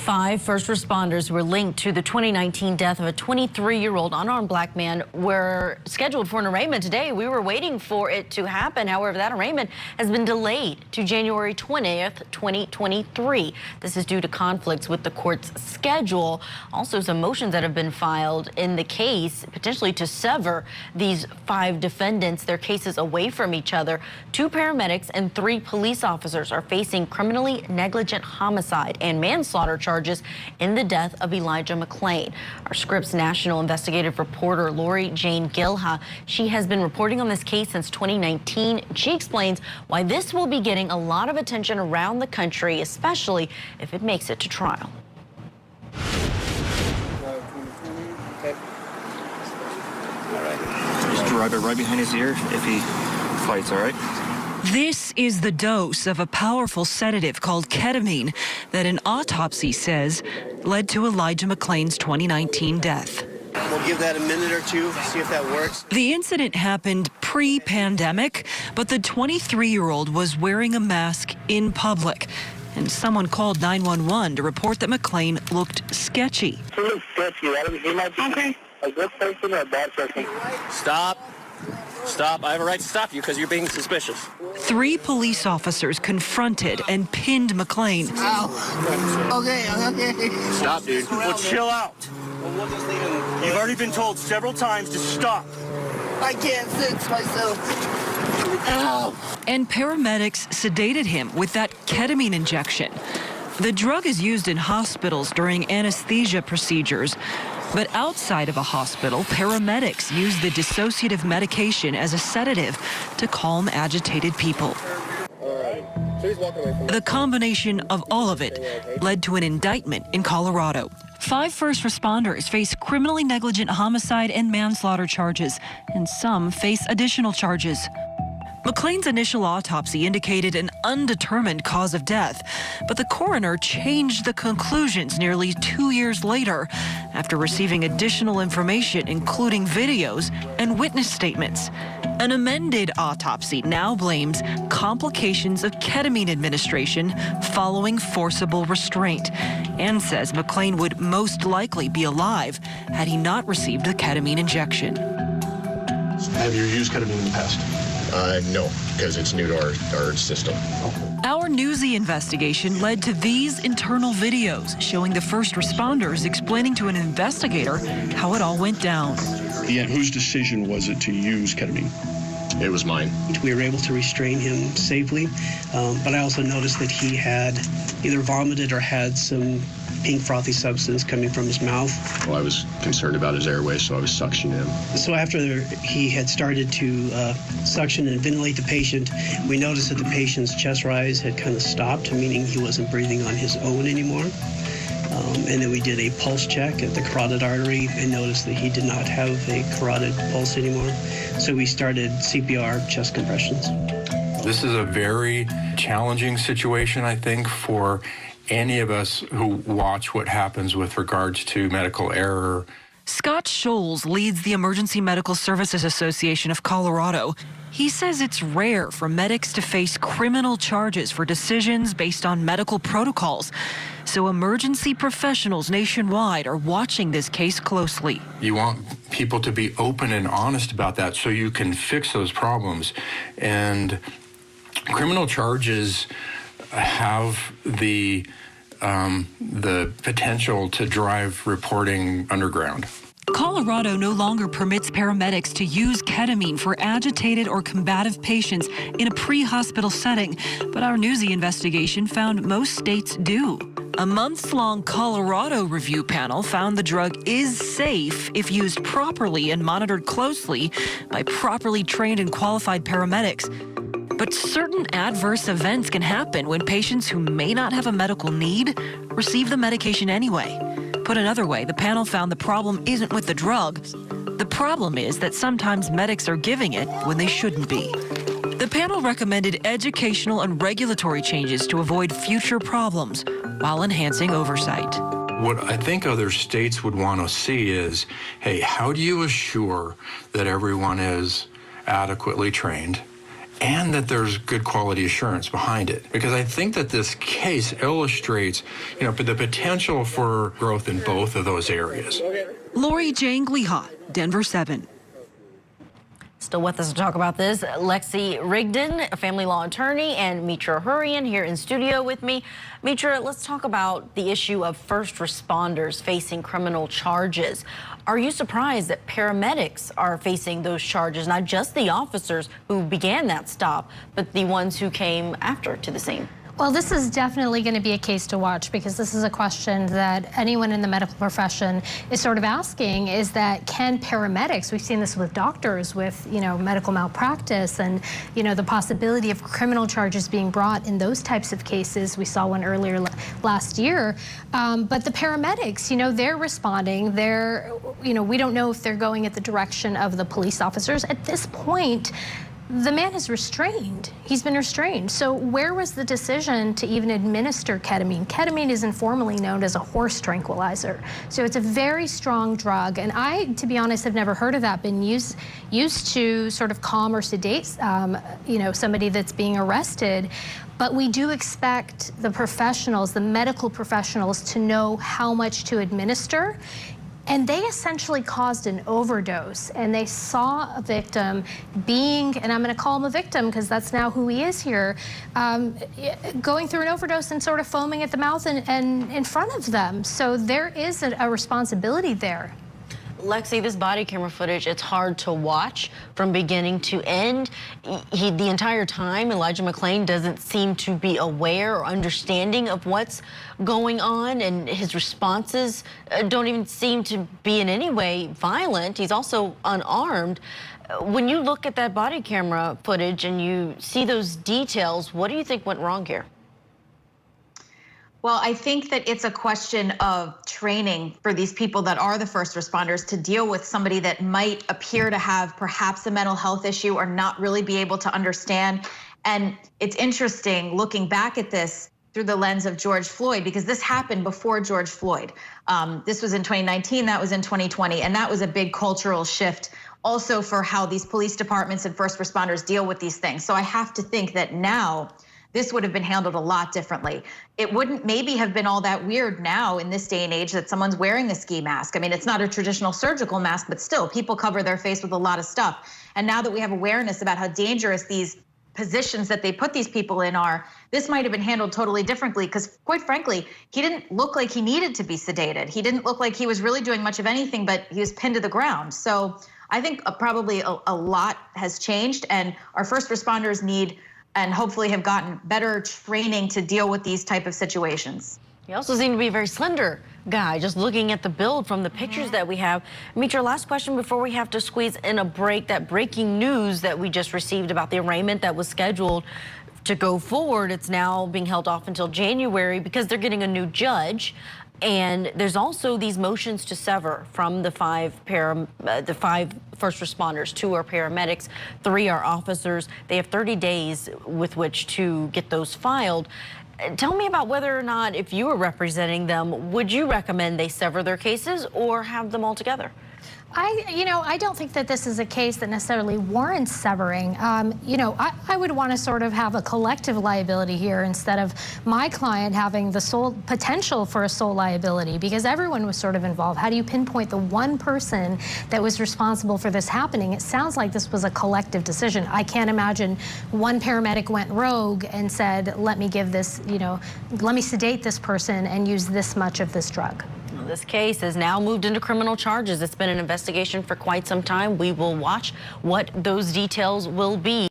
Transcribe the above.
5 first responders who were linked to the 2019 death of a 23-year-old unarmed black man were scheduled for an arraignment today. We were waiting for it to happen. However, that arraignment has been delayed to January 20th, 2023. This is due to conflicts with the court's schedule. Also, some motions that have been filed in the case, potentially to sever these 5 defendants, their cases away from each other. 2 paramedics and 3 police officers are facing criminally negligent homicide and manslaughter charges in the death of Elijah McClain. Our Scripps national investigative reporter Lori Jane Gilha, she has been reporting on this case since 2019. She explains why this will be getting a lot of attention around the country, especially if it makes it to trial. All right. Just drive it right behind his ear if he fights, all right? This is the dose of a powerful sedative called ketamine that an autopsy says led to Elijah McClain's 2019 death. We'll give that a minute or two, see if that works. The incident happened pre-pandemic, but the 23-year-old was wearing a mask in public, and someone called 911 to report that McClain looked sketchy. He looks sketchy. He might be a good person or a bad person. Stop. Stop. I have a right to stop you because you're being suspicious. 3 police officers confronted and pinned McClain. Ow. Okay. Stop, dude. Well, chill out. You've already been told several times to stop. I can't fix myself. Ow. And paramedics sedated him with that ketamine injection. The drug is used in hospitals during anesthesia procedures. But outside of a hospital, paramedics use the dissociative medication as a sedative to calm agitated people. The combination of all of it led to an indictment in Colorado. 5 first responders face criminally negligent homicide and manslaughter charges, and some face additional charges. McClain's initial autopsy indicated an undetermined cause of death, but the coroner changed the conclusions nearly 2 years later after receiving additional information, including videos and witness statements. An amended autopsy now blames complications of ketamine administration following forcible restraint and says McClain would most likely be alive had he not received the ketamine injection. Have you used ketamine in the past? No, because it's new to our system. Our Newsy investigation led to these internal videos showing the first responders explaining to an investigator how it all went down. Yeah, whose decision was it to use ketamine? It was mine. We were able to restrain him safely, but I also noticed that he had either vomited or had some pink frothy substance coming from his mouth. Well, I was concerned about his airway, so I was suctioning him. So after he had started to suction and ventilate the patient, we noticed that the patient's chest rise had kind of stopped, meaning he wasn't breathing on his own anymore. And then we did a pulse check at the carotid artery and noticed that he did not have a carotid pulse anymore. So we started CPR chest compressions. This is a very challenging situation, I think, for any of us who watch what happens with regards to medical error. Scott Scholes leads the Emergency Medical Services Association of Colorado. He says it's rare for medics to face criminal charges for decisions based on medical protocols. So emergency professionals nationwide are watching this case closely. You want people to be open and honest about that so you can fix those problems. And criminal charges have the potential to drive reporting underground. Colorado no longer permits paramedics to use ketamine for agitated or combative patients in a pre-hospital setting, but our Newsy investigation found most states do. A months-long Colorado review panel found the drug is safe if used properly and monitored closely by properly trained and qualified paramedics. But certain adverse events can happen when patients who may not have a medical need receive the medication anyway. Put another way, the panel found the problem isn't with the drug. The problem is that sometimes medics are giving it when they shouldn't be. The panel recommended educational and regulatory changes to avoid future problems while enhancing oversight. What I think other states would want to see is, hey, how do you assure that everyone is adequately trained and that there's good quality assurance behind it. Because I think that this case illustrates, the potential for growth in both of those areas. Lori Jane Gliha, Denver 7. Still with us to talk about this, Lexi Rigdon, a family law attorney, and Mitra Hurian here in studio with me. Mitra, let's talk about the issue of first responders facing criminal charges. Are you surprised that paramedics are facing those charges, not just the officers who began that stop, but the ones who came after to the scene? Well, this is definitely going to be a case to watch, because this is a question that anyone in the medical profession is sort of asking, is that can paramedics, we've seen this with doctors with, medical malpractice and, the possibility of criminal charges being brought in those types of cases. We saw one earlier last year. But the paramedics, they're responding. We don't know if they're going at the direction of the police officers. At this point, the man is restrained. He's been restrained. So where was the decision to even administer ketamine? Ketamine is informally known as a horse tranquilizer. So it's a very strong drug. And I, to be honest, have never heard of that been used to sort of calm or sedate, somebody that's being arrested. But we do expect the professionals, the medical professionals, to know how much to administer. And they essentially caused an overdose, and they saw a victim being, and I'm going to call him a victim because that's now who he is here, going through an overdose and sort of foaming at the mouth and in front of them. So there is a responsibility there. Lexi, this body camera footage, it's hard to watch from beginning to end. The entire time, Elijah McClain doesn't seem to be aware or understanding of what's going on, and his responses don't even seem to be in any way violent. He's also unarmed. When you look at that body camera footage and you see those details, what do you think went wrong here? Well, I think that it's a question of training for these people that are the first responders to deal with somebody that might appear to have perhaps a mental health issue or not really be able to understand. And it's interesting looking back at this through the lens of George Floyd, because this happened before George Floyd. This was in 2019, that was in 2020, and that was a big cultural shift also for how these police departments and first responders deal with these things. So I have to think that now this would have been handled a lot differently. It wouldn't maybe have been all that weird now in this day and age that someone's wearing a ski mask. I mean, it's not a traditional surgical mask, but still people cover their face with a lot of stuff. And now that we have awareness about how dangerous these positions that they put these people in are, this might have been handled totally differently, because quite frankly, he didn't look like he needed to be sedated. He didn't look like he was really doing much of anything, but he was pinned to the ground. So I think probably a lot has changed, and our first responders need and hopefully have gotten better training to deal with these type of situations. He also seemed to be a very slender guy, just looking at the build from the pictures that we have. Mitra, last question before we have to squeeze in a break. That breaking news that we just received about the arraignment that was scheduled to go forward, it's now being held off until January because they're getting a new judge. And there's also these motions to sever from the five first responders. 2 are paramedics, 3 are officers. They have 30 days with which to get those filed. Tell me about whether or not, if you were representing them, would you recommend they sever their cases or have them all together? I don't think that this is a case that necessarily warrants severing. I would want to sort of have a collective liability here instead of my client having the sole potential for a sole liability, because everyone was sort of involved. How do you pinpoint the one person that was responsible for this happening? It sounds like this was a collective decision. I can't imagine one paramedic went rogue and said, let me give this, let me sedate this person and use this much of this drug. This case has now moved into criminal charges. It's been an investigation for quite some time. We will watch what those details will be.